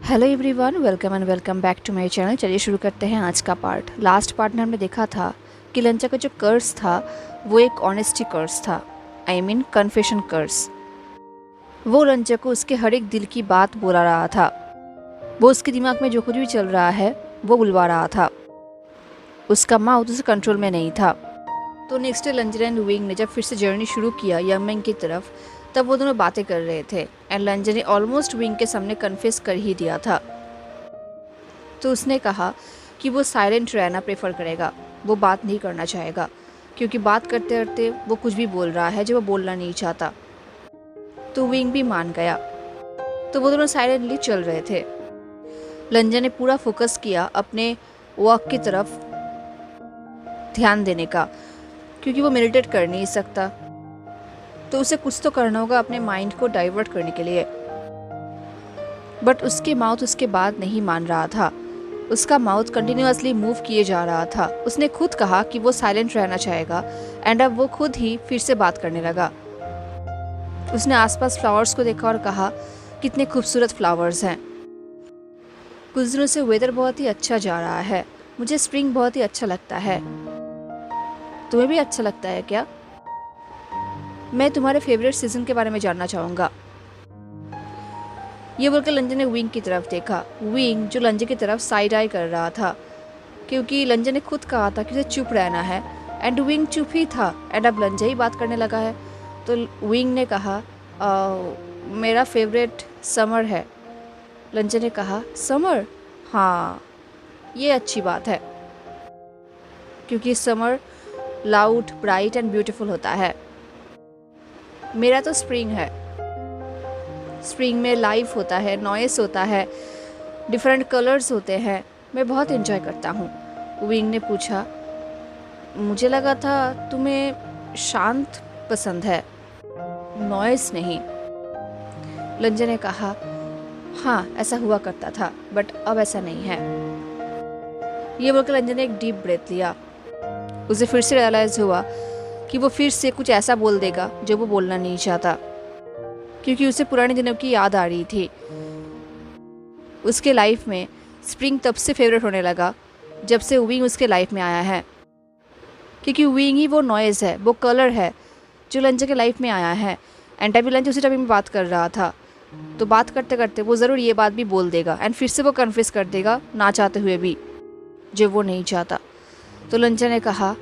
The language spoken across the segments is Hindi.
Hello everyone, welcome back to my channel. चलिए शुरू करते हैं आज का पार्ट। लास्ट पार्ट में हमने देखा था कि लंचा का जो कर्स था वो एक ऑनेस्टी कर्स था, आई मीन कन्फेशन कर्स। वो लंचा को उसके हर एक दिल की बात बोला रहा था। वो उसके दिमाग में जो कुछ भी चल रहा है वो बुलवा रहा था। उसका माउथ उसे कंट्रोल में नहीं था। तो नेक्स्ट डे लंजर एंड विंग ने जब फिर से जर्नी शुरू किया यंगमेंग की तरफ, तब वो दोनों बातें कर रहे थे एंड लंजर ने ऑलमोस्ट विंग के सामने कन्फेस कर ही दिया था। तो उसने कहा कि वो साइलेंट रहना प्रेफर करेगा, वो बात नहीं करना चाहेगा क्योंकि बात करते करते वो कुछ भी बोल रहा है जो वो बोलना नहीं चाहता। तो विंग भी मान गया। तो वो दोनों साइलेंटली चल रहे थे। लंजर ने पूरा फोकस किया अपने वॉक की तरफ ध्यान देने का, क्योंकि वो मेडिटेट कर नहीं सकता। तो उसे कुछ तो करना होगा अपने माइंड को डाइवर्ट करने के लिए। बट उसके माउथ उसके बात नहीं मान रहा था। उसका माउथ कंटिन्यूअसली मूव किए जा रहा था। उसने खुद कहा कि वो साइलेंट रहना चाहेगा एंड अब वो खुद ही फिर से बात करने लगा। उसने आसपास फ्लावर्स को देखा और कहा कितने खूबसूरत फ्लावर्स हैं। कुछ दिनों से वेदर बहुत ही अच्छा जा रहा है। मुझे स्प्रिंग बहुत ही अच्छा लगता है। तुम्हें भी अच्छा लगता है क्या? मैं तुम्हारे फेवरेट सीजन के बारे में जानना चाहूँगा। ये बोलकर लंजर ने विंग की तरफ देखा। विंग जो लंजर की तरफ साइड आई कर रहा था, क्योंकि लंजर ने खुद कहा था कि उसे चुप रहना है एंड विंग चुप ही था एंड अब लंजर ही बात करने लगा है। तो विंग ने कहा मेरा फेवरेट समर है। लंजर ने कहा समर? हाँ, ये अच्छी बात है क्योंकि summer loud, bright and beautiful होता है। मेरा तो स्प्रिंग है। स्प्रिंग में लाइफ होता है, नॉइस होता है, डिफरेंट कलर्स होते हैं। मैं बहुत एंजॉय करता हूँ। विंग ने पूछा, मुझे लगा था तुम्हें शांत पसंद है, नॉइस नहीं। लंजर ने कहा हाँ, ऐसा हुआ करता था बट अब ऐसा नहीं है। ये बोलकर लंजर ने एक डीप ब्रेथ लिया। उसे फिर से रियलाइज हुआ कि वो फिर से कुछ ऐसा बोल देगा जो वो बोलना नहीं चाहता, क्योंकि उसे पुराने दिनों की याद आ रही थी। उसके लाइफ में स्प्रिंग तब से फेवरेट होने लगा जब से विंग उसके लाइफ में आया है, क्योंकि विंग ही वो नॉइज़ है, वो कलर है जो लंजर के लाइफ में आया है। एंड तभी लंजर उसी टाइम में बात कर रहा था। तो बात करते करते वो ज़रूर ये बात भी बोल देगा एंड फिर से वो कन्फेस कर देगा ना चाहते हुए भी, जो वो नहीं चाहता। तो लंजर ने कहा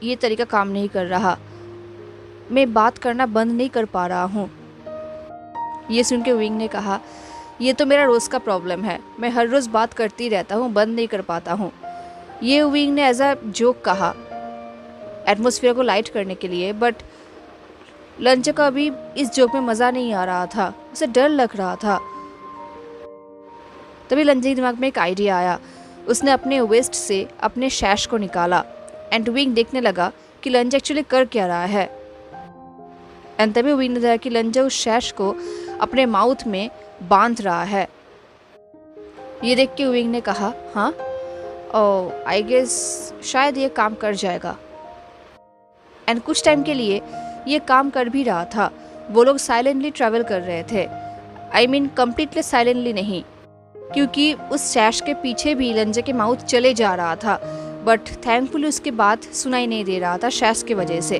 ये तरीका काम नहीं कर रहा। मैं बात करना बंद नहीं कर पा रहा हूँ। ये सुन के विंग ने कहा ये तो मेरा रोज़ का प्रॉब्लम है। मैं हर रोज़ बात करती रहता हूँ, बंद नहीं कर पाता हूँ। ये विंग ने एज अ जोक कहा, एटमॉस्फेयर को लाइट करने के लिए। बट लंच का अभी इस जोक में मज़ा नहीं आ रहा था, उसे डर लग रहा था। तभी लंच के दिमाग में एक आइडिया आया। उसने अपने वेस्ट से अपने शैश को निकाला एंड विंग देखने लगा कि लंच एक्चुअली कर क्या रहा है। एंड तभी विंग ने देखा कि लंच उस शैश को अपने माउथ में बांध रहा है। ये देख के विंग ने कहा हाँ, आई गेस शायद ये काम कर जाएगा। एंड कुछ टाइम के लिए ये काम कर भी रहा था। वो लोग साइलेंटली ट्रैवल कर रहे थे, आई मीन कम्प्लीटली साइलेंटली नहीं, क्योंकि उस शैश के पीछे भी लंजर के माउथ चले जा रहा था। बट थैंकफुली उसकी बात सुनाई नहीं दे रहा था शैश की वजह से।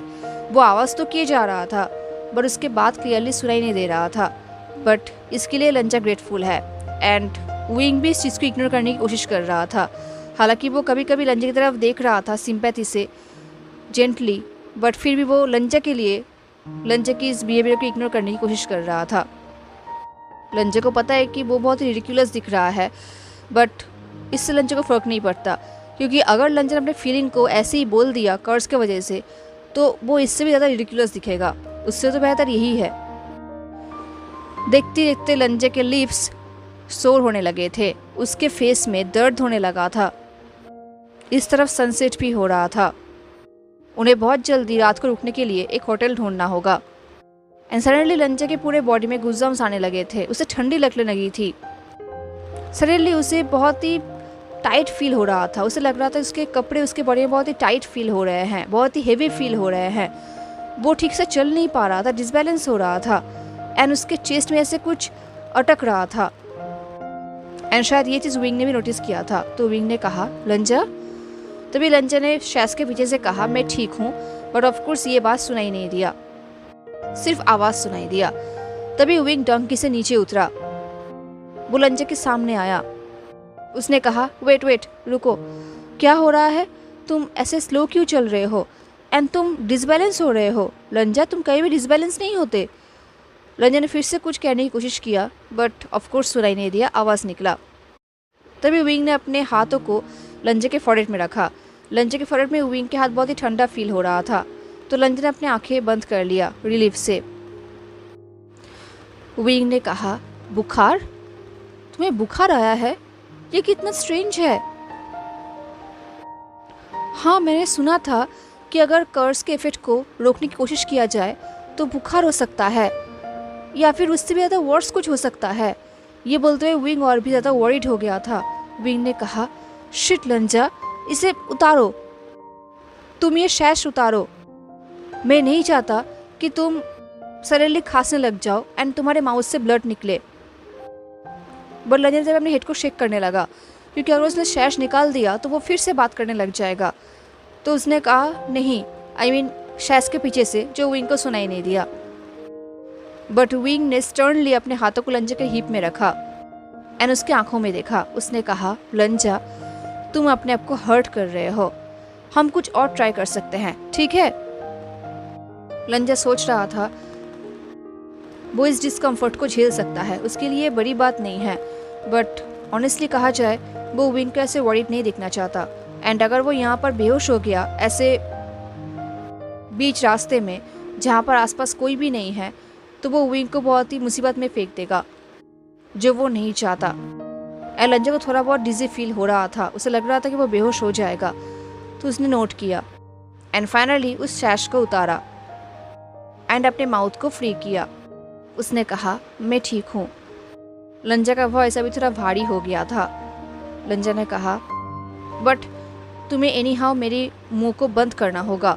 वो आवाज़ तो किए जा रहा था बट उसके बात क्लियरली सुनाई नहीं दे रहा था। बट इसके लिए लंजर ग्रेटफुल है एंड विंग भी इस चीज़ को इग्नोर करने की कोशिश कर रहा था। हालांकि वो कभी कभी लंजर की तरफ देख रहा था सिंपैथी से, जेंटली, बट फिर भी वो लंजर के लिए लंजर की इस बिहेवियर को इग्नोर करने की कोशिश कर रहा था। लंजर को पता है कि वो बहुत ही रिडिकुलस दिख रहा है, बट इससे लंजर को फ़र्क नहीं पड़ता, क्योंकि अगर लंजर अपने फीलिंग को ऐसे ही बोल दिया कर्ज की वजह से, तो वो इससे भी ज़्यादा रिडिकुलस दिखेगा। उससे तो बेहतर यही है। देखते देखते लंजर के लिप्स सोर होने लगे थे। उसके फेस में दर्द होने लगा था। इस तरफ सनसेट भी हो रहा था। उन्हें बहुत जल्दी रात को रुकने के लिए एक होटल ढूंढना होगा। एंड सडनली लंजर के पूरे बॉडी में गुज़म्स आने लगे थे। उसे ठंडी लगने लगी थी। सडनली उसे बहुत ही टाइट फील हो रहा था। उसे लग रहा था उसके कपड़े उसके बॉडी में बहुत ही टाइट फील हो रहे हैं, बहुत ही हेवी फील हो रहे हैं। वो ठीक से चल नहीं पा रहा था, डिसबैलेंस हो रहा था एंड उसके चेस्ट में ऐसे कुछ अटक रहा था। एंड शायद ये चीज़ विंग ने भी नोटिस किया था। तो विंग ने कहा लंजा। तभी लंजा ने शैस के पीछे से कहा मैं ठीक हूँ, बट ऑफकोर्स ये बात सुनाई नहीं दिया, सिर्फ आवाज़ सुनाई दिया। तभी विंग डंकी से नीचे उतरा, वो लंजा के सामने आया। उसने कहा वेट रुको, क्या हो रहा है? तुम ऐसे स्लो क्यों चल रहे हो? एंड तुम डिसबैलेंस हो रहे हो। लंजा तुम कहीं भी डिसबैलेंस नहीं होते। लंजा ने फिर से कुछ कहने की कोशिश किया, बट ऑफकोर्स सुनाई नहीं दिया, आवाज़ निकला। तभी विंग ने अपने हाथों को लंजा के फॉरहेड में रखा। लंजा के फॉरहेड में विंग के हाथ बहुत ही ठंडा फील हो रहा था, तो लंजा ने अपनी आंखें बंद कर लिया रिलीफ से। विंग ने कहा बुखार? तुम्हें बुखार आया है? ये कितना स्ट्रेंज है। हाँ, मैंने सुना था कि अगर कर्स के इफेक्ट को रोकने की कोशिश किया जाए तो बुखार हो सकता है, या फिर उससे भी ज़्यादा वर्स कुछ हो सकता है। ये बोलते हुए विंग और भी ज़्यादा वरीड हो गया था। विंग ने कहा शिट लंजा, इसे उतारो, तुम ये शैश उतारो। मैं नहीं चाहता कि तुम सडनली खांसने लग जाओ एंड तुम्हारे माउथ से ब्लड निकले। बट लंजा जब अपने हेड को शेक करने लगा, क्योंकि अगर उसने शैश निकाल दिया तो वो फिर से बात करने लग जाएगा। तो उसने कहा नहीं, आई मीन शैश के पीछे से, जो विंग को सुनाई नहीं दिया। बट विंग ने स्टर्नली अपने हाथों को लंजा के हिप में रखा एंड उसकी आंखों में देखा। उसने कहा लंजा, तुम अपने आप को हर्ट कर रहे हो, हम कुछ और ट्राई कर सकते हैं, ठीक है? लंजा सोच रहा था वो इस डिस्कम्फर्ट को झेल सकता है, उसके लिए बड़ी बात नहीं है। बट ऑनेस्टली कहा जाए, वो विंग को ऐसे वरीड नहीं दिखना चाहता। एंड अगर वो यहाँ पर बेहोश हो गया ऐसे बीच रास्ते में जहाँ पर आसपास कोई भी नहीं है, तो वो विंग को बहुत ही मुसीबत में फेंक देगा, जो वो नहीं चाहता। एंड लंजा को थोड़ा बहुत डिजी फील हो रहा था, उसे लग रहा था कि वो बेहोश हो जाएगा। तो उसने नोट किया एंड फाइनली उस शैश को उतारा एंड अपने माउथ को फ्री किया। उसने कहा मैं ठीक हूँ। लंजा का वॉइस अभी थोड़ा भारी हो गया था। लंजा ने कहा बट तुम्हें एनी हाउ मेरे मुंह को बंद करना होगा।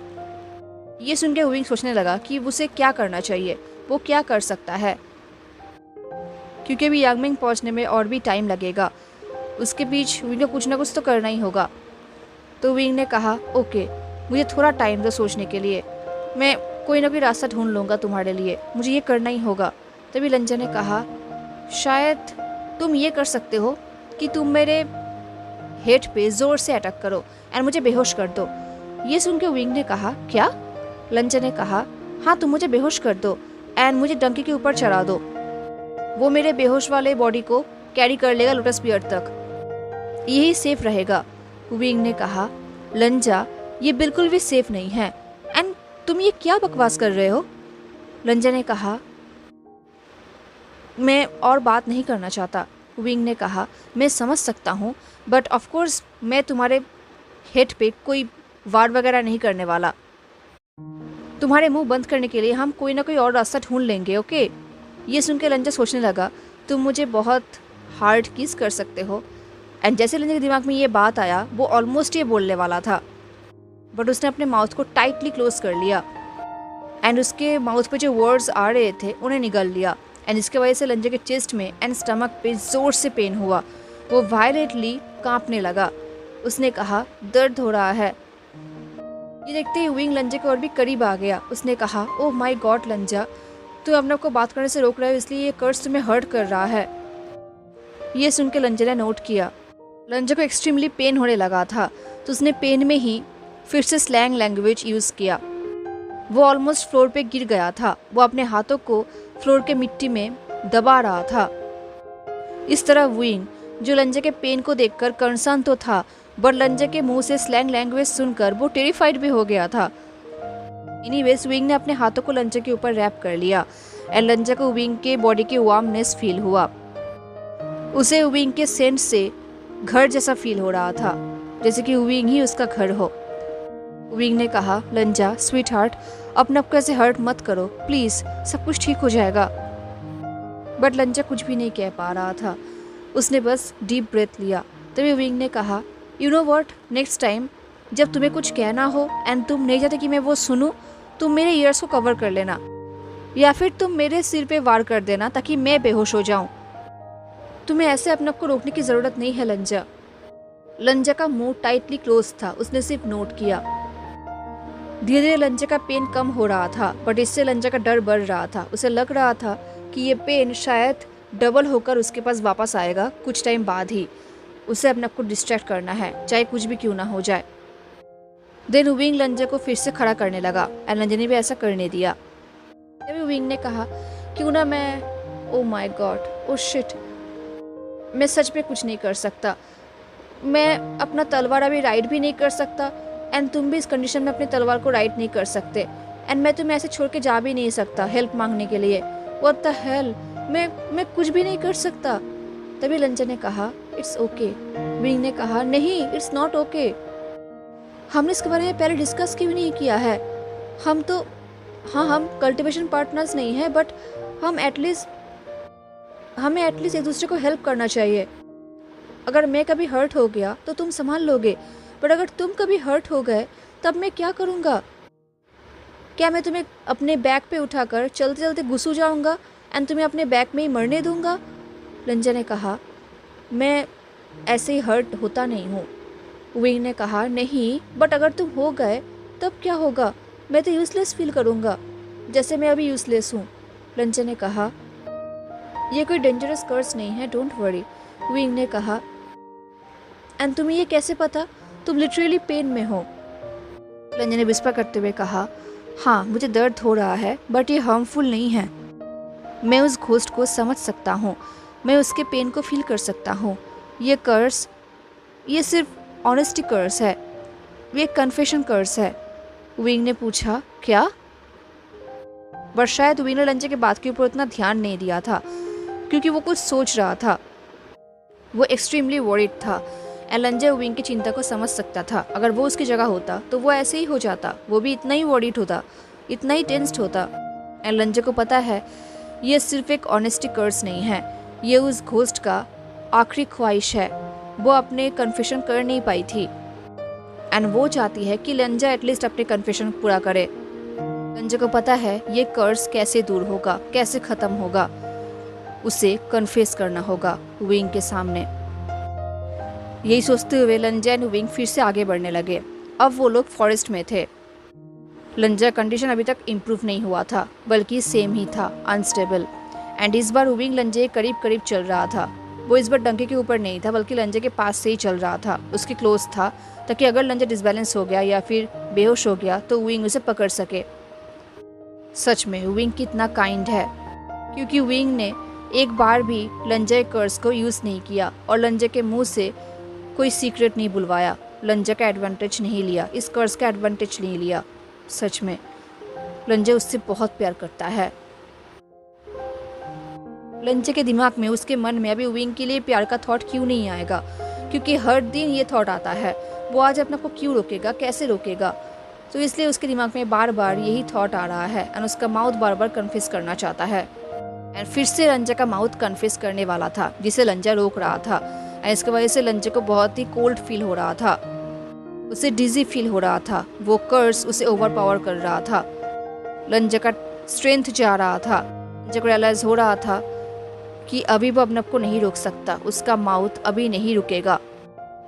ये सुन के विंग सोचने लगा कि उसे क्या करना चाहिए, वो क्या कर सकता है, क्योंकि अभी यांगमिंग पहुंचने में और भी टाइम लगेगा। उसके बीच विंग को कुछ ना कुछ तो करना ही होगा। तो विंग ने कहा ओके, मुझे थोड़ा टाइम दो सोचने के लिए, मैं कोई ना कोई रास्ता ढूंढ लूँगा तुम्हारे लिए, मुझे ये करना ही होगा। तभी लंजा ने कहा शायद तुम ये कर सकते हो कि तुम मेरे हेड पे ज़ोर से अटैक करो एंड मुझे बेहोश कर दो। ये सुन के विंग ने कहा क्या? लंजा ने कहा हाँ, तुम मुझे बेहोश कर दो एंड मुझे डंकी के ऊपर चढ़ा दो, वो मेरे बेहोश वाले बॉडी को कैरी कर लेगा लोटस पियर तक, यही सेफ रहेगा। विंग ने कहा लंजा, ये बिल्कुल भी सेफ नहीं है एंड तुम ये क्या बकवास कर रहे हो? लंजा ने कहा मैं और बात नहीं करना चाहता। विंग ने कहा मैं समझ सकता हूँ, बट ऑफकोर्स मैं तुम्हारे हेड पे कोई वार वगैरह नहीं करने वाला। तुम्हारे मुंह बंद करने के लिए हम कोई ना कोई और रास्ता ढूंढ लेंगे, ओके? ये सुन के लंजा सोचने लगा तुम मुझे बहुत हार्ड किस कर सकते हो। एंड जैसे लंजा के दिमाग में ये बात आया, वो ऑलमोस्ट ये बोलने वाला था, बट उसने अपने माउथ को टाइटली क्लोज कर लिया एंड उसके माउथ पे जो वर्ड्स आ रहे थे उन्हें निगल लिया। एंड इसके वजह से लंजा के चेस्ट में एंड स्टमक पे ज़ोर से पेन हुआ, वो वायलेंटली कांपने लगा। उसने कहा दर्द हो रहा है। ये देखते ही विंग लंजा के और भी करीब आ गया। उसने कहा ओह माय गॉड लंजा, तुम अपने को बात करने से रोक रहे हो, इसलिए ये कर्स तुम्हें हर्ट कर रहा है। ये सुन के लंजा ने नोट किया लंजा को एक्सट्रीमली पेन होने लगा था, तो उसने पेन में ही फिर से स्लैंग लैंग्वेज यूज़ किया। वो ऑलमोस्ट फ्लोर पे गिर गया था, वो अपने हाथों को फ्लोर के मिट्टी में दबा रहा था। इस तरह विंग, जो लंजा के पेन को देखकर कंसर्न तो था, बट लंजा के मुंह से स्लैंग लैंग्वेज सुनकर वो टेरिफाइड भी हो गया था। एनीवेज विंग ने अपने हाथों को लंजा के ऊपर रैप कर लिया एंड लंजा को विंग के बॉडी की वार्मनेस फील हुआ। उसे विंग के सेंट से घर जैसा फील हो रहा था, जैसे कि विंग ही उसका घर हो। विंग ने कहा लंजा स्वीट हार्ट, अपने आप को ऐसे हर्ट मत करो प्लीज़, सब कुछ ठीक हो जाएगा। बट लंजा कुछ भी नहीं कह पा रहा था, उसने बस डीप ब्रेथ लिया। तभी विंग ने कहा you know what, next time जब तुम्हें कुछ कहना हो एंड तुम नहीं चाहते कि मैं वो सुनूं, तुम मेरे ईयर्स को कवर कर लेना, या फिर तुम मेरे सिर पे वार कर देना ताकि मैं बेहोश हो जाऊं। तुम्हें ऐसे अपने आप को रोकने की ज़रूरत नहीं है लंजा। लंजा का मुंह टाइटली क्लोज था, उसने सिर्फ नोट किया। धीरे धीरे लंजा का पेन कम हो रहा था, बट इससे लंजा का डर बढ़ रहा था। उसे लग रहा था कि ये पेन शायद डबल होकर उसके पास वापस आएगा कुछ टाइम बाद ही। उसे अपने आप को डिस्ट्रैक्ट करना है, चाहे कुछ भी क्यों ना हो जाए। देन विंग लंजा को फिर से खड़ा करने लगा एंड लंजा ने भी ऐसा करने दिया। तभी विंग ने कहा, क्यों ना मैं, oh my God, oh shit, मैं सच में कुछ नहीं कर सकता। मैं अपना तलवार अभी राइड भी नहीं कर सकता एंड तुम भी इस कंडीशन में अपनी तलवार को राइड नहीं कर सकते एंड मैं तुम्हें ऐसे छोड़ के जा भी नहीं सकता हेल्प मांगने के लिए। व्हाट द हेल, मैं कुछ भी नहीं कर सकता। तभी लंजा ने कहा, इट्स ओके। विंग ने कहा, नहीं, इट्स नॉट ओके। हमने इसके बारे में पहले डिस्कस क्यों नहीं किया है? हम तो, हाँ, हम कल्टीवेशन पार्टनर्स नहीं हैं, बट हमें एटलीस्ट एक दूसरे को हेल्प करना चाहिए। अगर मैं कभी हर्ट हो गया तो तुम संभाल लोगे, बट अगर तुम कभी हर्ट हो गए तब मैं क्या करूँगा? क्या मैं तुम्हें अपने बैग पे उठाकर चलते चलते घुसू जाऊँगा एंड तुम्हें अपने बैग में ही मरने दूँगा? लंजा ने कहा, मैं ऐसे ही हर्ट होता नहीं हूँ। विंग ने कहा, नहीं, बट अगर तुम हो गए तब क्या होगा? मैं तो यूज़लेस फील करूँगा, जैसे मैं अभी यूज़लेस हूँ। लंजा ने कहा, ये कोई डेंजरस कर्स नहीं है, डोंट वरी। विंग ने कहा, एंड तुम्हें ये कैसे पता? तुम लिटरली पेन में हो। लंजा ने विस्पर करते हुए कहा, हाँ, मुझे दर्द हो रहा है, बट ये हार्मफुल नहीं है। मैं उस घोस्ट को समझ सकता हूँ, मैं उसके पेन को फील कर सकता हूँ। ये कर्स, ये सिर्फ ऑनेस्टी कर्स है, ये कन्फेशन कर्स है। विंग ने पूछा, क्या? बट शायद विंग ने लंजा के बात के ऊपर उतना ध्यान नहीं दिया था, क्योंकि वो कुछ सोच रहा था। वो एक्सट्रीमली वरीड था एंड लंजा विंग की चिंता को समझ सकता था। अगर वो उसकी जगह होता तो वो ऐसे ही हो जाता, वो भी इतना ही वरीड होता, इतना ही टेंस्ड होता। एंड लंजा को पता है ये सिर्फ एक ऑनेस्टी कर्स नहीं है, ये उस घोस्ट का आखिरी ख्वाहिश है। वो अपने कन्फेशन कर नहीं पाई थी एंड वो चाहती है कि लंजा एटलीस्ट अपने कन्फेशन पूरा करे। लंजा को पता है ये कर्स कैसे दूर होगा, कैसे ख़त्म होगा। उसे कन्फेस करना होगा विंग के सामने। यही सोचते हुए लंजा एंड विंग फिर से आगे बढ़ने लगे। अब वो लोग फॉरेस्ट में थे। लंजा कंडीशन अभी तक इम्प्रूव नहीं हुआ था, बल्कि सेम ही था, अनस्टेबल। एंड इस बार विंग लंजे के करीब करीब चल रहा था। वो इस बार डंके के ऊपर नहीं था, बल्कि लंजे के पास से ही चल रहा था, उसके क्लोज था, ताकि अगर लंजा डिसबैलेंस हो गया या फिर बेहोश हो गया तो विंग उसे पकड़ सके। सच में विंग कितना काइंड है, क्योंकि विंग ने एक बार भी लंजा कर्स को यूज़ नहीं किया और लंजा के मुंह से कोई सीक्रेट नहीं बुलवाया, लंजा का एडवांटेज नहीं लिया, इस कर्स का एडवांटेज नहीं लिया। सच में लंजा उससे बहुत प्यार करता है। लंजा के दिमाग में, उसके मन में अभी विंग के लिए प्यार का थॉट क्यों नहीं आएगा? क्योंकि हर दिन ये थॉट आता है, वो आज अपने को क्यों रोकेगा, कैसे रोकेगा? तो इसलिए उसके दिमाग में बार बार यही थॉट आ रहा है एंड उसका माउथ बार बार कन्फेस करना चाहता है। एंड फिर से लंजा का माउथ कन्फेस करने वाला था, जिसे लंजा रोक रहा था। एंड इसकी वजह से लंजा को बहुत ही कोल्ड फील हो रहा था, उसे डिजी फील हो रहा था। वो कर्स उसे ओवरपावर कर रहा था। लंजा का स्ट्रेंथ जा रहा था। लंजा को रियलाइज हो रहा था कि अभी वो अपने आप को नहीं रोक सकता, उसका माउथ अभी नहीं रुकेगा,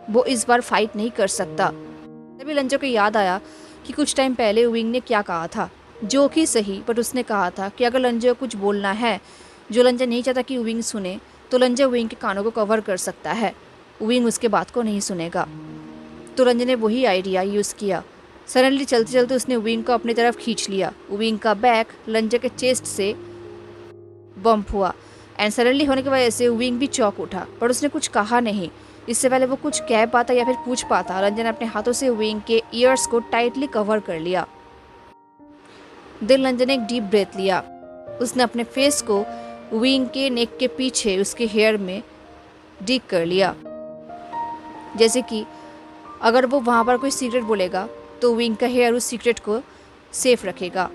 वो इस बार फाइट नहीं कर सकता। तभी लंजा को याद आया कि कुछ टाइम पहले विंग ने क्या कहा था, जो कि सही, बट उसने कहा था कि अगर लंजा को कुछ बोलना है जो लंजा नहीं चाहता कि विंग सुने, तो लंजा विंग के कानों को कवर कर सकता है, विंग उसके बात को नहीं सुनेगा। तो लंजा ने वही आइडिया यूज़ किया। सडनली चलते चलते उसने विंग को अपनी तरफ खींच लिया। विंग का बैक लंजा के चेस्ट से बम्प हुआ एंड सडनली होने की वजह से विंग भी चौंक उठा, पर उसने कुछ कहा नहीं। इससे पहले वो कुछ कह पाता या फिर पूछ पाता, लंजा ने अपने हाथों से विंग के ईयर्स को टाइटली कवर कर लिया। देन लंजा ने एक डीप ब्रेथ लिया। उसने अपने फेस को विंग के नेक के पीछे उसके हेयर में डिग कर लिया, जैसे कि अगर वो वहाँ पर कोई सीक्रेट बोलेगा तो विंग का हेयर उस सीक्रेट को सेफ रखेगा।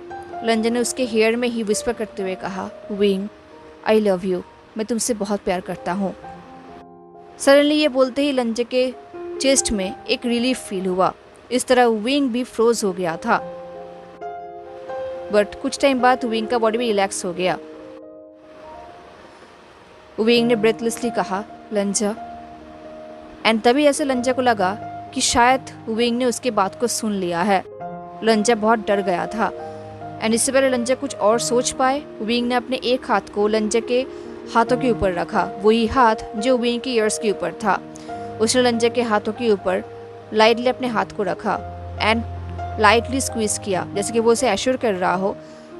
लंजा ने उसके हेयर में ही विस्पर करते हुए कहा, विंग, आई लव यू, मैं तुमसे बहुत प्यार करता हूँ। सडनली ये बोलते ही लंजा के चेस्ट में एक रिलीफ फील हुआ। इस तरह विंग भी फ्रोज हो गया था, बट कुछ टाइम बाद विंग का बॉडी भी रिलैक्स हो गया। विंग ने ब्रेथलेसली कहा, लंजा। एंड तभी ऐसे लंजा को लगा कि शायद विंग ने उसकी बात को सुन लिया है। लंजा बहुत डर गया था। एंड इससे पहले लंजा कुछ और सोच पाए, विंग ने अपने एक हाथ को लंजा के हाथों के ऊपर रखा, वही हाथ जो विंग के ईयर्स के ऊपर था। उसने लंजा के हाथों के ऊपर लाइटली अपने हाथ को रखा एंड लाइटली स्क्वीज किया, जैसे कि वो उसे एश्योर कर रहा हो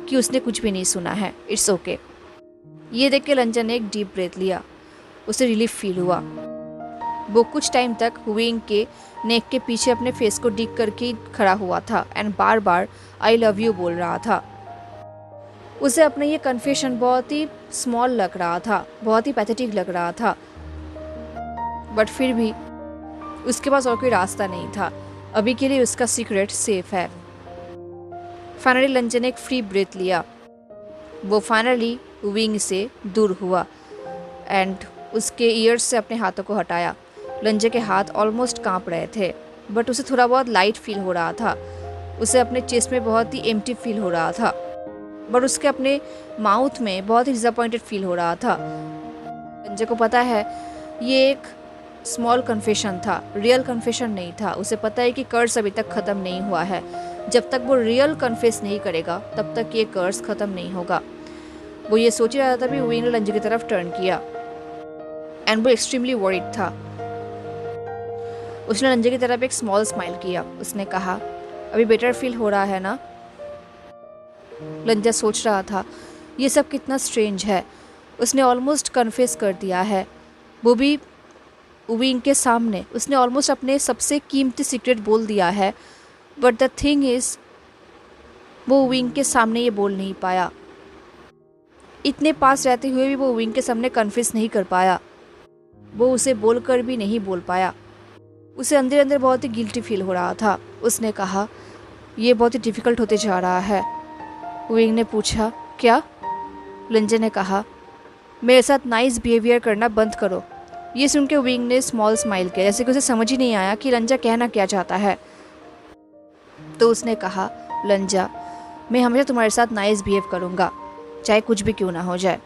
कि उसने कुछ भी नहीं सुना है, इट्स ओके। ये देख के लंजा ने एक डीप ब्रेथ लिया, उसे रिलीफ फील हुआ। वो कुछ टाइम तक विंग के नेक के पीछे अपने फेस को डिग करके खड़ा हुआ था and bar bar I love you बोल रहा था। उसे अपना ये कन्फेशन बहुत ही स्मॉल लग रहा था, बहुत ही पैथेटिक लग रहा था, बट फिर भी उसके पास और कोई रास्ता नहीं था। अभी के लिए उसका सीक्रेट सेफ है। फाइनली लंजा ने एक फ्री ब्रेथ लिया। वो फाइनली विंग से दूर हुआ एंड उसके ईयर्स से अपने हाथों को हटाया। लंजा के हाथ ऑलमोस्ट कांप रहे थे, बट उसे थोड़ा बहुत लाइट फील हो रहा था। उसे अपने चेस्ट में बहुत ही एम्प्टी फील हो रहा था, बट उसके अपने माउथ में बहुत ही डिसअपॉइंटेड फील हो रहा था। लंजा को पता है ये एक स्मॉल कन्फेशन था, रियल कन्फेशन नहीं था। उसे पता है कि कर्स अभी तक ख़त्म नहीं हुआ है। जब तक वो रियल कन्फेस नहीं करेगा तब तक ये कर्स ख़त्म नहीं होगा। वो ये सोच रहा था, तभी विंग ने लंजा की तरफ टर्न किया एंड वो एक्सट्रीमली वरीड था। उसने लंजा की तरफ एक स्मॉल स्माइल किया। उसने कहा, अभी बेटर फील हो रहा है ना? लंजा सोच रहा था ये सब कितना स्ट्रेंज है। उसने ऑलमोस्ट कन्फेस कर दिया है, वो भी विंग के सामने। उसने ऑलमोस्ट अपने सबसे कीमती सीक्रेट बोल दिया है, बट द थिंग इज़ वो विंग के सामने ये बोल नहीं पाया। इतने पास रहते हुए भी वो विंग के सामने कन्फेस नहीं कर पाया। वो उसे बोलकर भी नहीं बोल पाया। उसे अंदर अंदर बहुत ही गिल्टी फील हो रहा था। उसने कहा, ये बहुत ही डिफ़िकल्ट होते जा रहा है। विंग ने पूछा, क्या? लंजा ने कहा, मेरे साथ नाइस बिहेवियर करना बंद करो। ये सुन के विंग ने स्मॉल स्माइल किया, जैसे कि उसे समझ ही नहीं आया कि लंजा कहना क्या चाहता है। तो उसने कहा, लंजा, मैं हमेशा तुम्हारे साथ नाइस बिहेव करूँगा, चाहे कुछ भी क्यों ना हो जाए।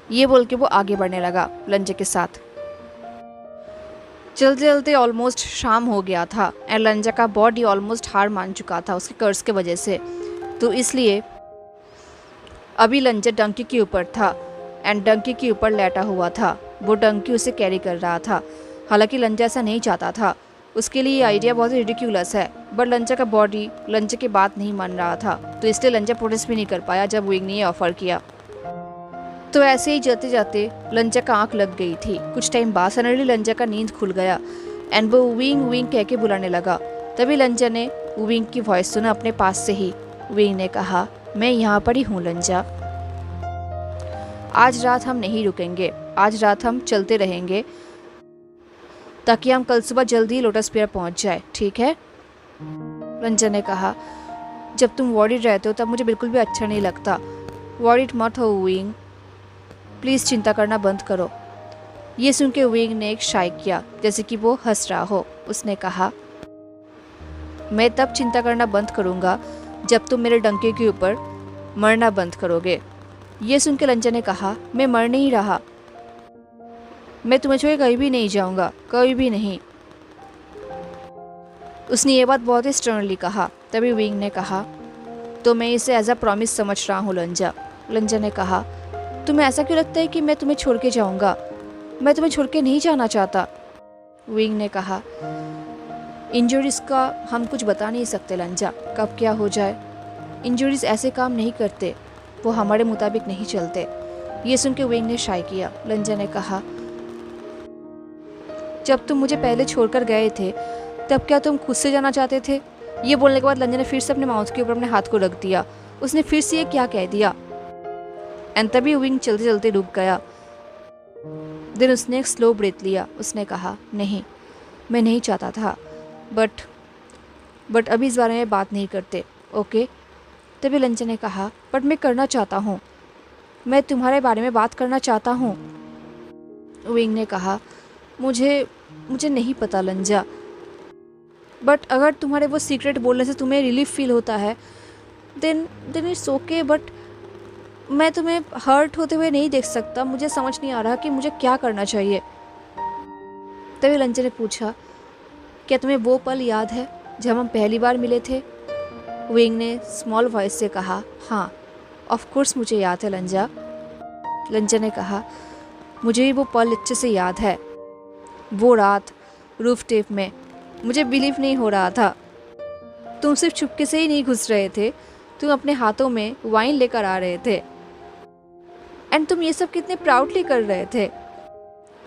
ये बोल के वो आगे बढ़ने लगा लंजा के साथ। चलते चलते ऑलमोस्ट शाम हो गया था एंड लंजा का बॉडी ऑलमोस्ट हार मान चुका था उसके कर्ज के वजह से। तो इसलिए अभी लंजा डंकी के ऊपर था एंड डंकी के ऊपर लेटा हुआ था। वो डंकी उसे कैरी कर रहा था। हालांकि लंजा ऐसा नहीं चाहता था, उसके लिए ये आइडिया बहुत ही रिडिक्यूलस है, बट लंजा का बॉडी लंजा की बात नहीं मान रहा था। तो इसलिए लंजा प्रोटेस्ट भी नहीं कर पाया जब विंग ने ये ऑफर किया। तो ऐसे ही जाते जाते लंजा का आंख लग गई थी। कुछ टाइम बाद सडनली लंजा का नींद खुल गया एंड वो विंग विंग कह के बुलाने लगा। तभी लंजा ने विंग की वॉइस सुना अपने पास से ही। विंग ने कहा, मैं यहाँ पर ही हूँ लंजा, आज रात हम नहीं रुकेंगे, आज रात हम चलते रहेंगे ताकि हम कल सुबह जल्दी ही लोटस पियर पहुँच जाए, ठीक है? लंजा ने कहा, जब तुम वॉरिड रहते हो तब मुझे बिल्कुल भी अच्छा नहीं लगता। वॉरिड मत हो विंग, प्लीज़ चिंता करना बंद करो। ये सुन के विंग ने एक शाय किया, जैसे कि वो हंस रहा हो। उसने कहा, मैं तब चिंता करना बंद करूँगा जब तुम मेरे डंके के ऊपर मरना बंद करोगे। ये सुन के लंजा ने कहा, मैं मर नहीं रहा, मैं तुम्हें छोड़ कहीं भी नहीं जाऊँगा, कभी भी नहीं। उसने ये बात बहुत ही स्टर्नली कहा। तभी विंग ने कहा, तो मैं इसे एज अ प्रॉमिस समझ रहा हूँ लंजा। लंजा ने कहा, तुम्हें ऐसा क्यों लगता है कि मैं तुम्हें छोड़ के जाऊँगा? मैं तुम्हें छोड़ के नहीं जाना चाहता। विंग ने कहा, इंजरीज का हम कुछ बता नहीं सकते लंजा, कब क्या हो जाए। इंजरीज ऐसे काम नहीं करते, वो हमारे मुताबिक नहीं चलते। ये सुन के विंग ने शाय किया। लंजा ने कहा, जब तुम मुझे पहले छोड़कर गए थे तब क्या तुम खुद से जाना चाहते थे? ये बोलने के बाद लंजा ने फिर से अपने माउथ के ऊपर अपने हाथ को रख दिया। उसने फिर से ये क्या कह दिया एंड तभी विंग चलते चलते रुक गया। देन उसने एक स्लो ब्रेथ लिया। उसने कहा, नहीं, मैं नहीं चाहता था, बट अभी इस बारे में बात नहीं करते, ओके? तभी लंजा ने कहा, बट मैं करना चाहता हूँ, मैं तुम्हारे बारे में बात करना चाहता हूँ। विंग ने कहा, मुझे नहीं पता लंजा, बट अगर तुम्हारे वो सीक्रेट बोलने से तुम्हें रिलीफ फील होता है देन इट्स ओके, बट मैं तुम्हें हर्ट होते हुए नहीं देख सकता, मुझे समझ नहीं आ रहा कि मुझे क्या करना चाहिए। तभी लंजन ने पूछा, क्या तुम्हें वो पल याद है जब हम पहली बार मिले थे? विंग ने स्मॉल वॉइस से कहा, हाँ ऑफ कोर्स मुझे याद है लंजा। लंजन ने कहा, मुझे भी वो पल अच्छे से याद है। वो रात रूफ टेप में, मुझे बिलीव नहीं हो रहा था। तुम सिर्फ चुपके से ही नहीं घुस रहे थे, तुम अपने हाथों में वाइन लेकर आ रहे थे एंड तुम ये सब कितने प्राउडली कर रहे थे,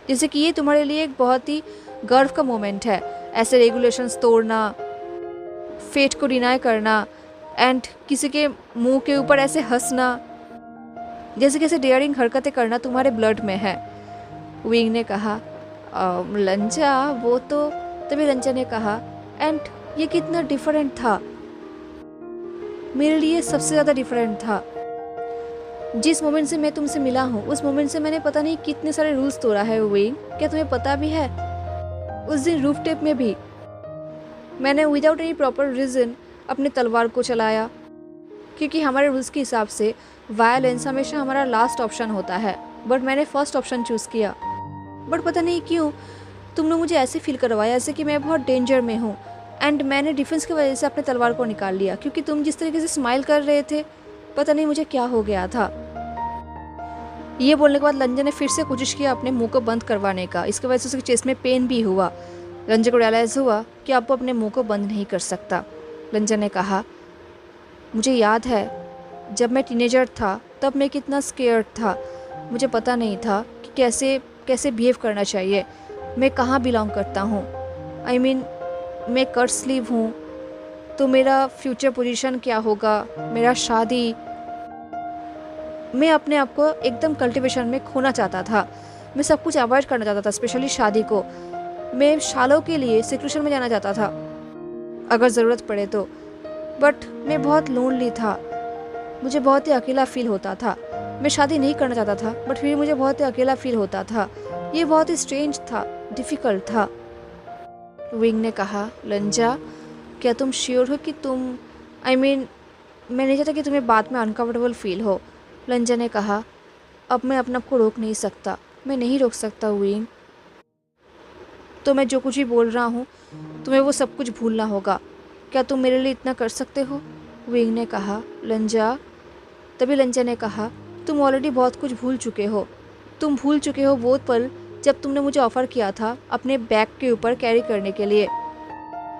जैसे कि ये तुम्हारे लिए एक बहुत ही गर्व का मोमेंट है। ऐसे रेगुलेशंस तोड़ना, फेट को डिनाई करना एंड किसी के मुंह के ऊपर ऐसे हंसना, जैसे कैसे डेयरिंग हरकतें करना तुम्हारे ब्लड में है। विंग ने कहा, लंजा वो तो। तभी लंजा ने कहा, एंड ये कितना डिफरेंट था, मेरे लिए सबसे ज़्यादा डिफरेंट था। जिस मोमेंट से मैं तुमसे मिला हूँ उस मोमेंट से मैंने पता नहीं कितने सारे रूल्स तोड़ा है विंग। क्या तुम्हें पता भी है, उस दिन रूफ टेप में भी मैंने विदाउट एनी प्रॉपर रीज़न अपने तलवार को चलाया, क्योंकि हमारे रूल्स के हिसाब से वायलेंस हमेशा हमारा लास्ट ऑप्शन होता है, बट मैंने फर्स्ट ऑप्शन चूज़ किया। बट पता नहीं क्यों तुमने मुझे ऐसे फील करवाया जैसे कि मैं बहुत डेंजर में हूँ, एंड मैंने डिफेंस की वजह से अपने तलवार को निकाल लिया, क्योंकि तुम जिस तरीके से स्माइल कर रहे थे पता नहीं मुझे क्या हो गया था। ये बोलने के बाद लंजन ने फिर से कोशिश किया अपने मुंह को बंद करवाने का। इसकी वजह से उसके चेस्ट में पेन भी हुआ। लंजन को रियलाइज़ हुआ कि अब वो अपने मुंह को बंद नहीं कर सकता। लंजन ने कहा, मुझे याद है जब मैं टीनेजर था तब मैं कितना स्केयर्ड था। मुझे पता नहीं था कि कैसे बिहेव करना चाहिए, मैं कहाँ बिलोंग करता हूँ। आई मीन मैं कर्ट स्लीव हूँ, तो मेरा फ्यूचर पोजीशन क्या होगा, मेरा शादी। मैं अपने आप को एकदम कल्टीवेशन में खोना चाहता था। मैं सब कुछ अवॉइड करना चाहता था, स्पेशली शादी को। मैं सालों के लिए सिक्रेशन में जाना चाहता था अगर ज़रूरत पड़े तो। बट मैं बहुत लोनली था, मुझे बहुत ही अकेला फील होता था। मैं शादी नहीं करना चाहता था बट फिर मुझे बहुत ही अकेला फील होता था। ये बहुत ही स्ट्रेंज था, डिफ़िकल्ट था। विंग ने कहा, लंजा क्या तुम श्योर हो कि तुम मैं नहीं चाहता कि तुम्हें बाद में अनकम्फर्टेबल फील हो। लंजा ने कहा, अब मैं अपने आप को रोक नहीं सकता, मैं नहीं रोक सकता विंग। तो मैं जो कुछ भी बोल रहा हूँ तुम्हें वो सब कुछ भूलना होगा। क्या तुम मेरे लिए इतना कर सकते हो? विंग ने कहा, लंजा। तभी लंजा ने कहा, तुम ऑलरेडी बहुत कुछ भूल चुके हो। तुम भूल चुके हो वो पल जब तुमने मुझे ऑफ़र किया था अपने बैग के ऊपर कैरी करने के लिए।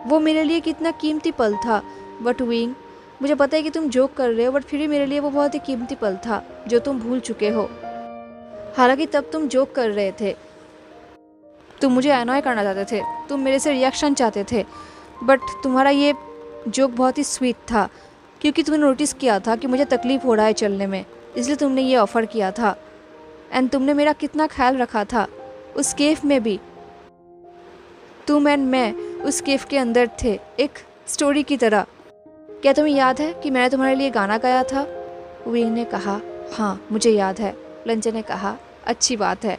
वो मेरे लिए कितना कीमती पल था। बट विंग, मुझे पता है कि तुम जोक कर रहे हो, बट फिर भी मेरे लिए वो बहुत ही कीमती पल था जो तुम भूल चुके हो। हालांकि तब तुम जोक कर रहे थे, तुम मुझे अनॉय करना चाहते थे, तुम मेरे से रिएक्शन चाहते थे, बट तुम्हारा ये जोक बहुत ही स्वीट था, क्योंकि तुमने नोटिस किया था कि मुझे तकलीफ़ हो रहा है चलने में, इसलिए तुमने ये ऑफ़र किया था। एंड तुमने मेरा कितना ख्याल रखा था उस केफ में भी। तुम एंड मैं उस केफ के अंदर थे, एक स्टोरी की तरह। क्या तुम्हें याद है कि मैंने तुम्हारे लिए गाना गाया था? विंग ने कहा, हाँ मुझे याद है। लंजा ने कहा, अच्छी बात है।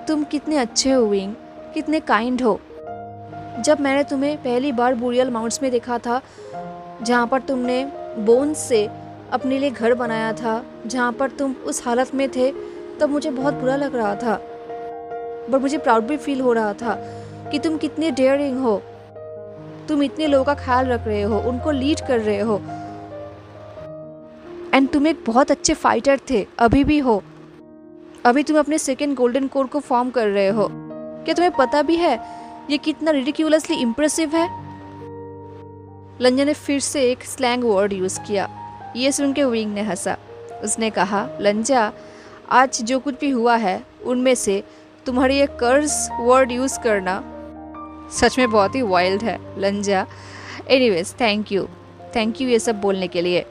तुम कितने अच्छे हो विंग, कितने काइंड हो। जब मैंने तुम्हें पहली बार बुरियल माउंट्स में देखा था, जहाँ पर तुमने बोन्स से अपने लिए घर बनाया था, जहाँ पर तुम उस हालत में थे, तब मुझे बहुत बुरा लग रहा था, बट मुझे प्राउड भी फील हो रहा था कि तुम कितने डेयरिंग हो। तुम इतने लोगों का ख्याल रख रहे हो, उनको लीड कर रहे हो, एंड तुम एक बहुत अच्छे फाइटर थे, अभी भी हो। अभी तुम अपने सेकेंड गोल्डन कोर को फॉर्म कर रहे हो। क्या तुम्हें पता भी है ये कितना रिडिक्यूलसली इम्प्रेसिव है? लंजा ने फिर से एक स्लैंग वर्ड यूज़ किया। ये सुन के विंग ने हंसा। उसने कहा, लंजा आज जो कुछ भी हुआ है उनमें से तुम्हारी ये कर्स वर्ड यूज़ करना सच में बहुत ही वाइल्ड है लंजा। एनीवेज थैंक यू ये सब बोलने के लिए।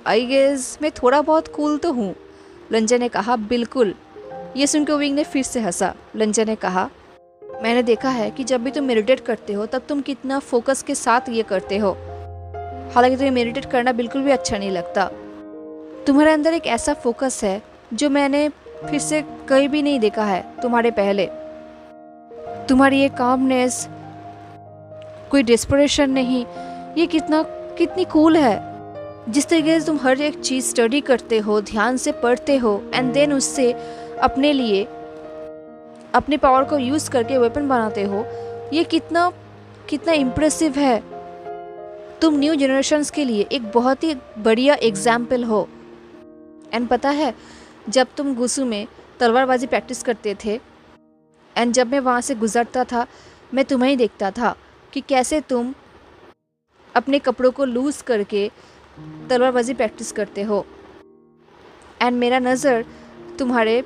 आई गेस मैं थोड़ा बहुत कूल तो हूँ, लंजा ने कहा। बिल्कुल। ये सुनकर विंग ने फिर से हंसा। लंजा ने कहा, मैंने देखा है कि जब भी तुम मेडिटेट करते हो तब तुम कितना फोकस के साथ ये करते हो। हालांकि तुम्हें मेडिटेट करना बिल्कुल भी अच्छा नहीं लगता। तुम्हारे अंदर एक ऐसा फोकस है जो मैंने फिर से कहीं भी नहीं देखा है तुम्हारे पहले। तुम्हारी ये कामनेस, कोई डेस्परेशन नहीं, ये कितनी कूल है। जिस तरीके से तुम हर एक चीज़ स्टडी करते हो, ध्यान से पढ़ते हो एंड देन उससे अपने लिए अपने पावर को यूज़ करके वेपन बनाते हो, ये कितना कितना इम्प्रेसिव है। तुम न्यू जनरेशन्स के लिए एक बहुत ही बढ़िया एग्जाम्पल हो। एंड पता है, जब तुम गुसू में तलवारबाजी प्रैक्टिस करते थे एंड जब मैं वहाँ से गुजरता था, मैं तुम्हें ही देखता था कि कैसे तुम अपने कपड़ों को लूज़ करके तलवारबाजी प्रैक्टिस करते हो एंड मेरा नज़र तुम्हारे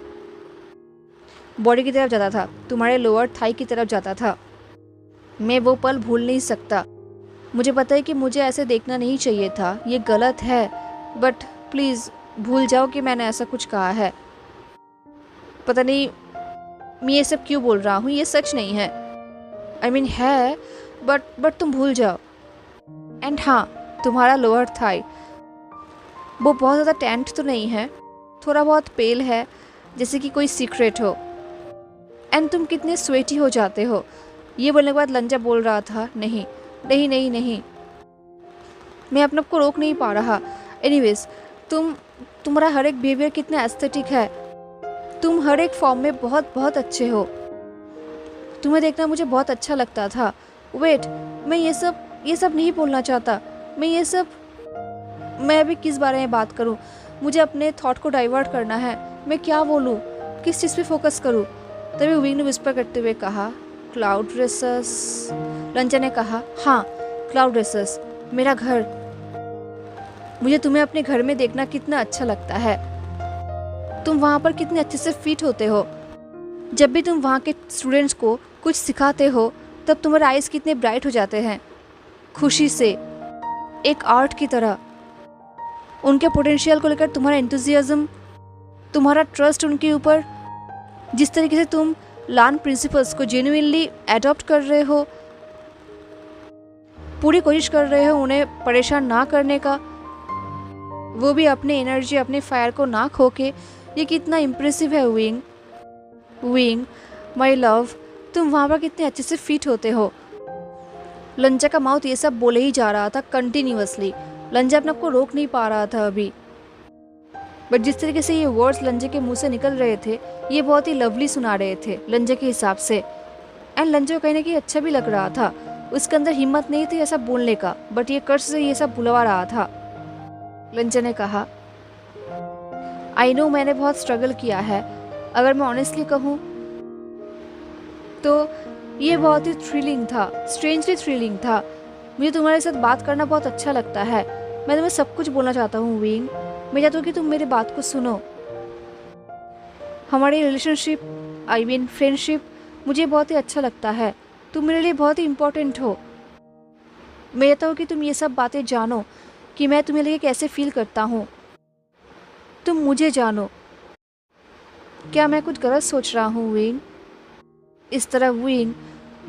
बॉडी की तरफ जाता था, तुम्हारे लोअर थाई की तरफ जाता था। मैं वो पल भूल नहीं सकता। मुझे पता है कि मुझे ऐसे देखना नहीं चाहिए था, ये गलत है, बट प्लीज़ भूल जाओ कि मैंने ऐसा कुछ कहा है। पता नहीं मैं ये सब क्यों बोल रहा हूँ, ये सच नहीं है। I mean है, बट तुम भूल जाओ। एंड हाँ, तुम्हारा लोअर थाई वो बहुत ज़्यादा टेंट तो नहीं है, थोड़ा बहुत पेल है, जैसे कि कोई सीक्रेट हो। एंड तुम कितने स्वेटी हो जाते हो। ये बोलने के बाद लंजा बोल रहा था, नहीं नहीं नहीं नहीं, मैं अपने आप को रोक नहीं पा रहा। एनीवेज, तुम्हारा हर एक बिहेवियर कितना एस्थेटिक है। तुम हर एक फॉर्म में बहुत बहुत अच्छे हो। तुम्हें देखना मुझे बहुत अच्छा लगता था। वेट, मैं ये सब नहीं बोलना चाहता। मैं अभी किस बारे में बात करूं? मुझे अपने थॉट को डाइवर्ट करना है। मैं क्या बोलूं? किस चीज़ पे फोकस करूं? तभी विंग ने विस्पर करते हुए कहा, क्लाउड रेसर्स। लंचा ने कहा, हाँ, क्लाउड रेसर्स, मेरा घर। मुझे तुम्हें अपने घर में देखना कितना अच्छा लगता है। तुम वहाँ पर कितने अच्छे से फिट होते हो। जब भी तुम वहाँ के स्टूडेंट्स को कुछ सिखाते हो, तब तुम्हारे आइज़ कितने ब्राइट हो जाते हैं, खुशी से, एक आर्ट की तरह। उनके पोटेंशियल को लेकर तुम्हारा एंथुजियाज्म, तुम्हारा ट्रस्ट उनके ऊपर, जिस तरीके से तुम लान प्रिंसिपल्स को जेन्युइनली अडॉप्ट कर रहे हो, पूरी कोशिश कर रहे हो उन्हें परेशान ना करने का, वो भी अपने एनर्जी, अपने फायर को ना खो के, ये कितना इम्प्रेसिव है विंग माय लव। तुम वहाँ पर कितने अच्छे से फिट होते हो। लंजा का माउथ ये सब बोले ही जा रहा था कंटिन्यूअसली। लंजा अपने आप को रोक नहीं पा रहा था अभी। बट जिस तरीके से ये वर्ड्स लंजे के मुंह से निकल रहे थे, ये बहुत ही लवली सुना रहे थे लंजे के हिसाब से। एंड लंजे को कहीं ना कहीं अच्छा भी लग रहा था। उसके अंदर हिम्मत नहीं थी ऐसा बोलने का, बट ये कर्ज से ये सब बुलवा रहा था। लंजा ने कहा, आई नो मैंने बहुत स्ट्रगल किया है। अगर मैं ऑनेस्टली कहूँ तो ये बहुत ही थ्रिलिंग था, स्ट्रेंजली थ्रिलिंग था। मुझे तुम्हारे साथ बात करना बहुत अच्छा लगता है। मैं तुम्हें सब कुछ बोलना चाहता हूँ विंग। मैं चाहता हूँ कि तुम मेरी बात को सुनो। हमारी रिलेशनशिप, आई मीन फ्रेंडशिप, मुझे बहुत ही अच्छा लगता है। तुम मेरे लिए बहुत ही इम्पोर्टेंट हो। मैं चाहता हूँ कि तुम ये सब बातें जानो कि मैं तुम्हें लिए कैसे फील करता हूँ। तुम मुझे जानो। क्या मैं कुछ गलत सोच रहा हूँ विंग? इस तरह विंग,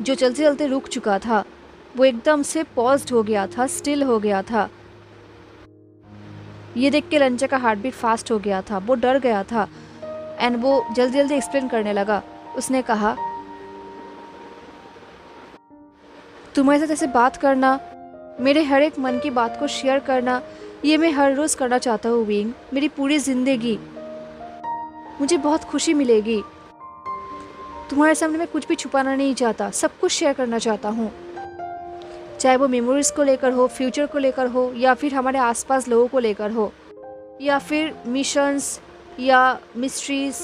जो चलते चलते रुक चुका था, वो एकदम से पॉज्ड हो गया था, स्टिल हो गया था। ये देख के लंचा का हार्ट बीट फास्ट हो गया था। वो डर गया था एंड वो जल्दी जल्दी एक्सप्लेन करने लगा। उसने कहा, तुम्हारे साथ ऐसे बात करना, मेरे हर एक मन की बात को शेयर करना, ये मैं हर रोज़ करना चाहता हूँ विंग। मेरी पूरी ज़िंदगी मुझे बहुत खुशी मिलेगी। तुम्हारे सामने मैं कुछ भी छुपाना नहीं चाहता, सब कुछ शेयर करना चाहता हूँ। चाहे वो मेमोरीज़ को लेकर हो, फ्यूचर को लेकर हो, या फिर हमारे आसपास लोगों को लेकर हो, या फिर मिशंस या मिस्ट्रीज़,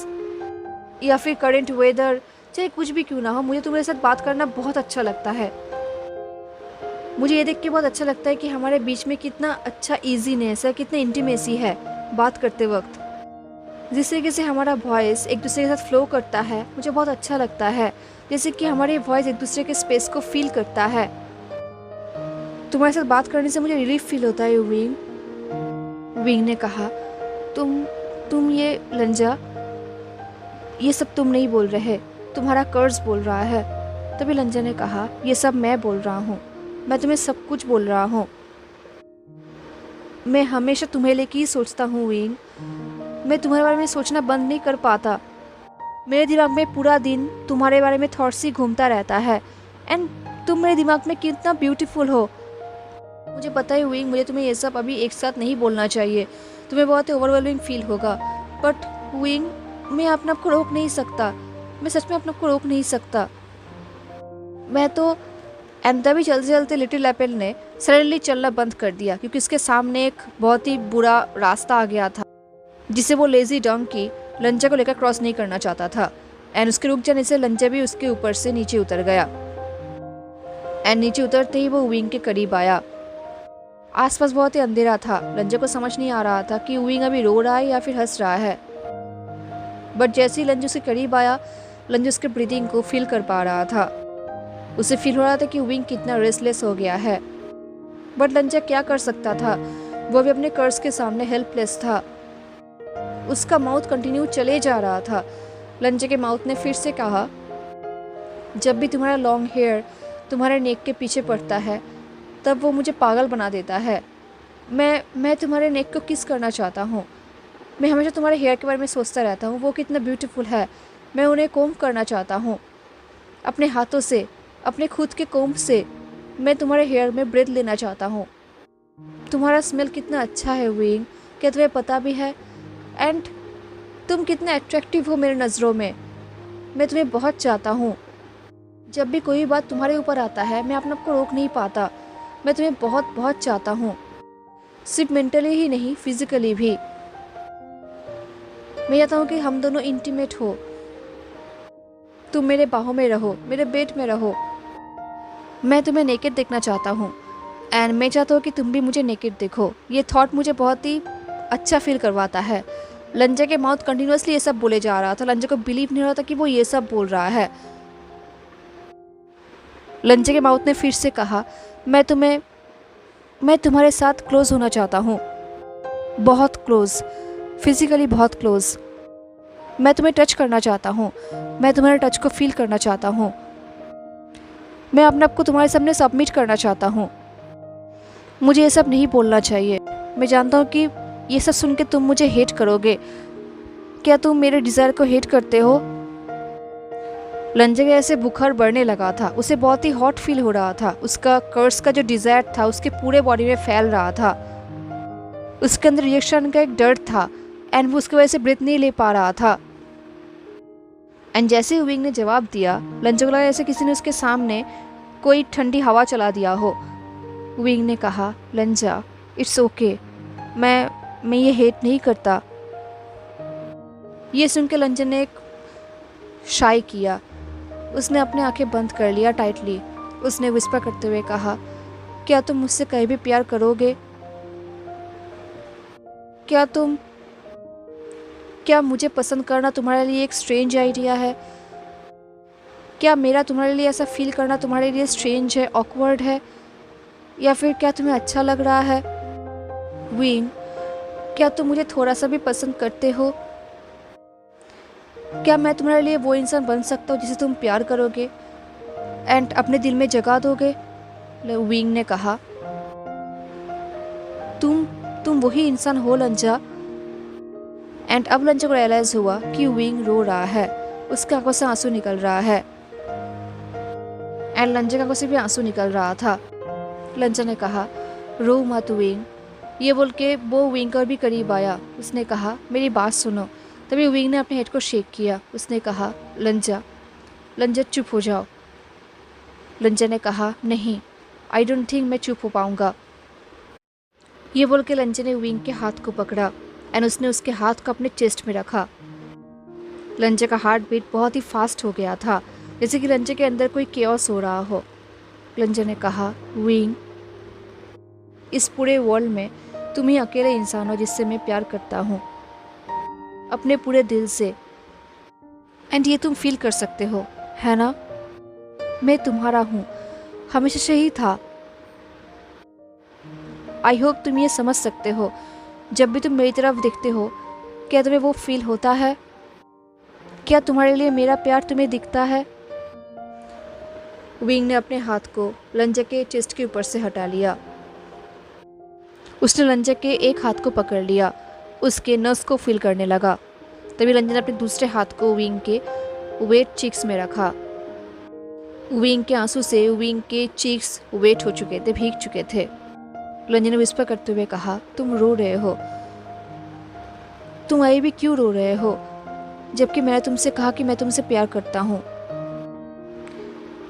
या फिर करंट वेदर, चाहे कुछ भी क्यों ना हो, मुझे तुम्हारे साथ बात करना बहुत अच्छा लगता है। मुझे ये देख के बहुत अच्छा लगता है कि हमारे बीच में कितना अच्छा ईजीनेस है, कितना इंटीमेसी है बात करते वक्त। जिस तरीके से हमारा वॉइस एक दूसरे के साथ फ्लो करता है, मुझे बहुत अच्छा लगता है। जैसे कि हमारी वॉइस एक दूसरे के स्पेस को फील करता है। तुम्हारे साथ बात करने से मुझे रिलीफ फील होता है विंग ने कहा, तुम ये लंजा, ये सब तुम नहीं बोल रहे, तुम्हारा कर्ज बोल रहा है। तभी लंजा ने कहा, ये सब मैं बोल रहा हूँ, मैं तुम्हें सब कुछ बोल रहा हूँ। मैं हमेशा तुम्हें लेके ही सोचता हूँ विंग। मैं तुम्हारे बारे में सोचना बंद नहीं कर पाता। मेरे दिमाग में पूरा दिन तुम्हारे बारे में थॉट्स ही घूमता रहता है। एंड तुम मेरे दिमाग में कितना ब्यूटीफुल हो। मुझे पता है विंग, मुझे तुम्हें ये सब अभी एक साथ नहीं बोलना चाहिए, तुम्हें बहुत ही ओवरवेलमिंग फील होगा, बट विंग मैं अपने आप को रोक नहीं सकता, मैं सच में अपने आप को रोक नहीं सकता। मैं तो एंड तभी चलते चलते लिटिल एप्पल ने सडनली चलना बंद कर दिया, क्योंकि उसके सामने एक बहुत ही बुरा रास्ता आ गया था जिसे वो लेजी डंकी लंचा को लेकर क्रॉस नहीं करना चाहता था। एंड उसके रुक जाने से लंचा भी उसके ऊपर से नीचे उतर गया। एंड नीचे उतरते ही वो विंग के करीब आया। आसपास बहुत ही अंधेरा था, लंचा को समझ नहीं आ रहा था कि विंग अभी रो रहा है या फिर हंस रहा है। बट जैसे ही लंच उसके करीब आया, लंच उसके ब्रीदिंग को फील कर पा रहा था। उसे फील हो रहा था कि विंग कितना रेस्टलेस हो गया है। बट लंचा क्या कर सकता था, वो भी अपने कर्ज के सामने हेल्पलेस था। उसका माउथ कंटिन्यू चले जा रहा था। लंचा के माउथ ने फिर से कहा, जब भी तुम्हारा लॉन्ग हेयर तुम्हारे नेक के पीछे पड़ता है तब वो मुझे पागल बना देता है। मैं तुम्हारे नेक को किस करना चाहता हूँ। मैं हमेशा तुम्हारे हेयर के बारे में सोचता रहता हूँ, वो कितना ब्यूटीफुल है। मैं उन्हें कोम्ब करना चाहता हूँ अपने हाथों से, अपने खुद के कोम्ब से। मैं तुम्हारे हेयर में ब्रेथ लेना चाहता हूँ। तुम्हारा स्मेल कितना अच्छा है विंग, क्या तुम्हें पता भी है? एंड तुम कितने अट्रैक्टिव हो मेरे नज़रों में। मैं तुम्हें बहुत चाहता हूँ। जब भी कोई बात तुम्हारे ऊपर आता है मैं अपने आप को रोक नहीं पाता। मैं तुम्हें बहुत बहुत चाहता हूँ, सिर्फ मेंटली ही नहीं फिजिकली भी। मैं चाहता हूँ कि हम दोनों इंटीमेट हो। तुम मेरे बाहों में रहो, मेरे बेड में रहो। मैं तुम्हें नेकेड देखना चाहता हूँ एंड मैं चाहता हूँ कि तुम भी मुझे नेकेड देखो। ये थॉट मुझे बहुत ही अच्छा फील करवाता है। लंजा के माउथ कंटिन्यूसली ये सब बोले जा रहा था। लंजा को बिलीव नहीं हो रहा था कि वो ये सब बोल रहा है। लंजा के माउथ ने फिर से कहा, मैं तुम्हारे साथ क्लोज होना चाहता हूँ, बहुत क्लोज, फिजिकली बहुत क्लोज। मैं तुम्हें टच करना चाहता हूँ, मैं तुम्हारे टच को फील करना चाहता हूँ। मैं अपने आप को तुम्हारे सामने सबमिट करना चाहता हूँ। मुझे ये सब नहीं बोलना चाहिए। मैं जानता हूँ कि ये सब सुन के तुम मुझे हेट करोगे। क्या तुम मेरे डिज़ायर को हेट करते हो? लंजा का ऐसे बुखार बढ़ने लगा था। उसे बहुत ही हॉट फील हो रहा था। उसका कर्स का जो डिज़ायर था उसके पूरे बॉडी में फैल रहा था। उसके अंदर रिएक्शन का एक डर था एंड वो उसकी वजह से ब्रीथ नहीं ले पा रहा था। एंड जैसे ही विंग ने जवाब दिया, लंजा को लगा जैसे किसी ने उसके सामने कोई ठंडी हवा चला दिया हो। विंग ने कहा, लंजा इट्स ओके, मैं ये हेट नहीं करता। ये सुन के लंजा ने एक शाई किया। उसने अपनी आंखें बंद कर लिया टाइटली। उसने विस्पर करते हुए कहा, क्या तुम मुझसे कहीं भी प्यार करोगे? क्या मुझे पसंद करना तुम्हारे लिए एक स्ट्रेंज आइडिया है? क्या मेरा तुम्हारे लिए ऐसा फील करना तुम्हारे लिए स्ट्रेंज है, ऑकवर्ड है, या फिर क्या तुम्हें अच्छा लग रहा है? विंग, क्या तुम मुझे थोड़ा सा भी पसंद करते हो? क्या मैं तुम्हारे लिए वो इंसान बन सकता हूँ जिसे तुम प्यार करोगे एंड अपने दिल में जगा दोगे? विंग ने कहा, तुम वही इंसान हो लंजा। एंड अब लंजा को रियलाइज हुआ कि विंग रो रहा है। उसके आंखों से आंसू निकल रहा है एंड लंजा की आंखों से भी आंसू निकल रहा था। लंजा ने कहा, रो मत विंग। ये बोल के वो विंग का भी करीब आया। उसने कहा, मेरी बात सुनो। तभी विंग ने अपने हेड को शेक किया। उसने कहा, लंजा चुप हो जाओ। लंजा ने कहा, नहीं, आई डोंट थिंक मैं चुप हो पाऊंगा। ये बोल के लंजा ने विंग के हाथ को पकड़ा एंड उसने उसके हाथ को अपने चेस्ट में रखा। लंजा का हार्ट बीट बहुत ही फास्ट हो गया था, जैसे कि लंजा के अंदर कोई केओस हो रहा हो। लंजा ने कहा, विंग, इस पूरे वर्ल्ड में तुम ही अकेले इंसान हो जिससे मैं प्यार करता हूँ, अपने पूरे दिल से। एंड ये तुम फील कर सकते हो, है ना? मैं तुम्हारा हूँ, हमेशा से ही था। आई होप तुम ये समझ सकते हो। जब भी तुम मेरी तरफ देखते हो, क्या तुम्हें वो फील होता है? क्या तुम्हारे लिए मेरा प्यार तुम्हें दिखता है? विंग ने अपने हाथ को लंजा के चेस्ट के ऊपर से हटा लिया। उसने लंजा के एक हाथ को पकड़ लिया, उसके नस को फील करने लगा। तभी लंजा ने अपने दूसरे हाथ को विंग के वेट चीक्स में रखा। विंग के आंसू से विंग के चीक्स वेट हो चुके थे, भीग चुके थे। लंजन ने विस्पर करते हुए कहा, तुम रो रहे हो, तुम अभी भी क्यों रो रहे हो, जबकि मैंने तुमसे कहा कि मैं तुमसे प्यार करता हूँ।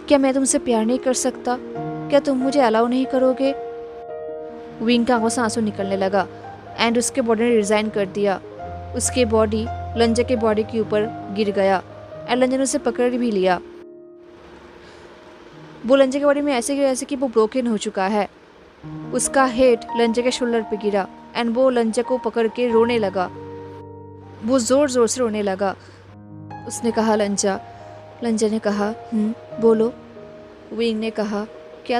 क्या मैं तुमसे प्यार नहीं कर सकता? क्या तुम मुझे अलाउ नहीं करोगे? विंग का आंखों से आंसू निकलने लगा एंड उसके बॉडी ने रिजाइन कर दिया। उसके बॉडी लंजा के बॉडी के ऊपर गिर गया एंड लंजा ने उसे पकड़ भी लिया। वो लंजा के बॉडी में ऐसे गिरा जैसे कि वो ब्रोकन हो चुका है। उसका हेड लंजा के शोल्डर पे गिरा एंड वो लंजा को पकड़ के रोने लगा। वो ज़ोर ज़ोर से रोने लगा। उसने कहा, लंजा ने कहा, बोलो। विंग ने कहा, क्या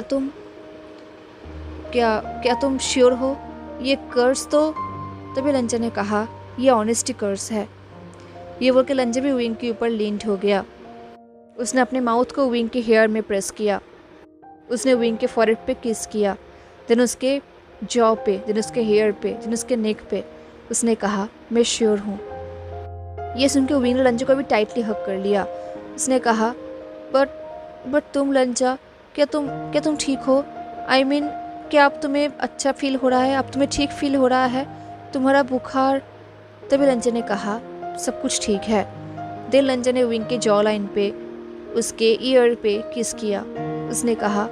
तुम श्योर हो ये कर्स? तो तभी लंजा ने कहा, ये ऑनेस्टी कर्स है। ये बोल के लंजा भी विंग के ऊपर लीन्ड हो गया। उसने अपने माउथ को विंग के हेयर में प्रेस किया। उसने विंग के फॉरहेड पे किस किया, देन उसके जॉ पे, देन उसके हेयर पे, देन उसके नेक पे। उसने कहा, मैं श्योर हूँ। ये सुन के विंग ने लंजा को भी टाइटली हग कर लिया। उसने कहा, बट तुम लंजा, क्या तुम ठीक हो? आई मीन क्या अब तुम्हें अच्छा फील हो रहा है? अब तुम्हें ठीक फील हो रहा है? तुम्हारा बुखार? तभी लंजा ने कहा, सब कुछ ठीक है। देन लंजा ने विंग के जॉ लाइन पे, उसके ईयर पे किस किया। उसने कहा,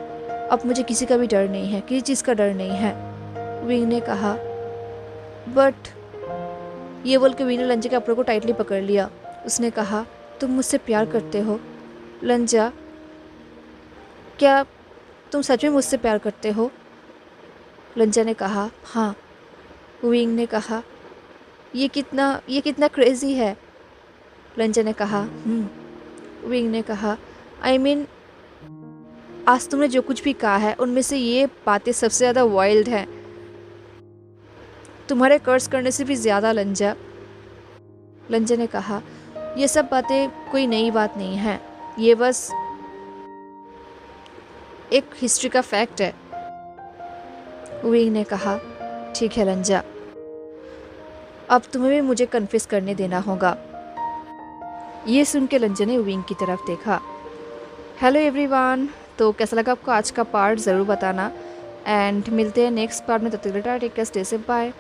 अब मुझे किसी का भी डर नहीं है, किसी चीज़ का डर नहीं है। विंग ने कहा, बट ये बोल के विंग ने लंजा के कपड़ों को टाइटली पकड़ लिया। उसने कहा, तुम मुझसे प्यार करते हो लंजा? क्या तुम सच में मुझसे प्यार करते हो? लंजा ने कहा, हाँ। विंग ने कहा, ये कितना क्रेजी है। लंजा ने कहा, विंग ने कहा, आई मीन आज तुमने जो कुछ भी कहा है उनमें से ये बातें सबसे ज़्यादा वाइल्ड हैं, तुम्हारे कर्स करने से भी ज़्यादा। लंजा ने कहा, ये सब बातें कोई नई बात नहीं है, ये बस एक हिस्ट्री का फैक्ट है। विंग ने कहा, ठीक है लंजा, अब तुम्हें भी मुझे कन्फेस करने देना होगा। ये सुन के लंजा ने विंग की तरफ देखा। हेलो एवरीवन, तो कैसा लगा आपको आज का पार्ट ज़रूर बताना एंड मिलते हैं नेक्स्ट पार्ट में। तब तक take care, stay safe, bye.